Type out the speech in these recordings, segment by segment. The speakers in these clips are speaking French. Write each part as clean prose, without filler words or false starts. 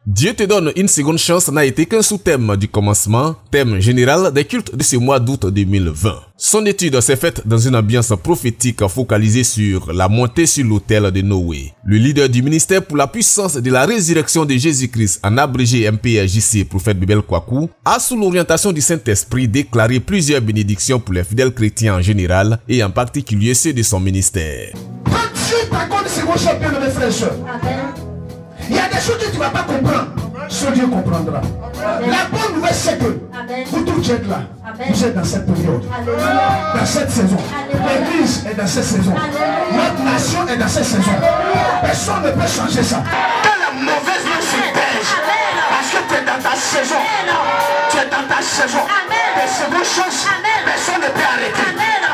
Dieu te donne une seconde chance n'a été qu'un sous-thème du commencement, thème général des cultes de ce mois d'août 2020. Son étude s'est faite dans une ambiance prophétique focalisée sur la montée sur l'autel de Noé. Le leader du ministère pour la puissance de la résurrection de Jésus-Christ, en abrégé MPRJC, prophète Bibel Kwaku, a sous l'orientation du Saint-Esprit déclaré plusieurs bénédictions pour les fidèles chrétiens en général et en particulier ceux de son ministère. Quand Dieu t'accorde ce qu'on s'appelle mes frères et sœurs, il y a des choses que tu ne vas pas comprendre. Seul Dieu comprendra. La bonne nouvelle, c'est que vous tous êtes là. Vous êtes dans cette période. Dans cette saison. L'église est dans cette saison. Notre nation est dans cette saison. Personne ne peut changer ça. Quand la mauvaise nouvelle se pèse, parce que tu es dans ta saison. Tu es dans ta saison. Les secondes choses, personne ne peut arrêter.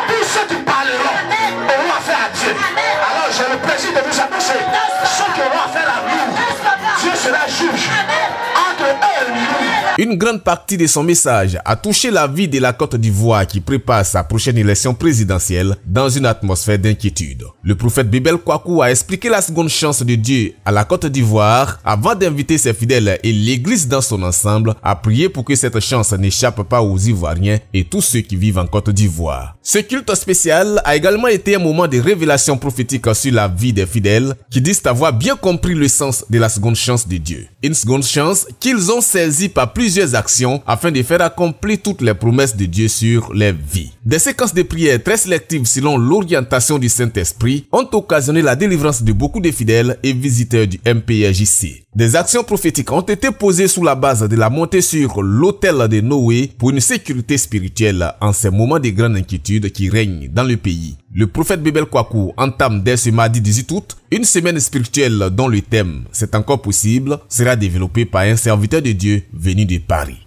Tous ceux qui parleront auront affaire à Dieu. Alors j'ai le plaisir de vous annoncer ceux qui auront affaire à nous. Dieu sera juge entre eux et nous. Une grande partie de son message a touché la vie de la Côte d'Ivoire qui prépare sa prochaine élection présidentielle dans une atmosphère d'inquiétude. Le prophète Bibel Kwaku a expliqué la seconde chance de Dieu à la Côte d'Ivoire avant d'inviter ses fidèles et l'église dans son ensemble à prier pour que cette chance n'échappe pas aux Ivoiriens et tous ceux qui vivent en Côte d'Ivoire. Ce culte spécial a également été un moment de révélation prophétique sur la vie des fidèles qui disent avoir bien compris le sens de la seconde chance de Dieu. Une seconde chance qu'ils ont saisie par plusieurs actions afin de faire accomplir toutes les promesses de Dieu sur les vies. Des séquences de prières très sélectives selon l'orientation du Saint-Esprit ont occasionné la délivrance de beaucoup de fidèles et visiteurs du MPRJC. Des actions prophétiques ont été posées sous la base de la montée sur l'autel de Noé pour une sécurité spirituelle en ces moments de grande inquiétude qui règnent dans le pays. Le prophète Bibel Kwaku entame dès ce mardi 18 août une semaine spirituelle dont le thème « C'est encore possible » sera développé par un serviteur de Dieu venu de Paris.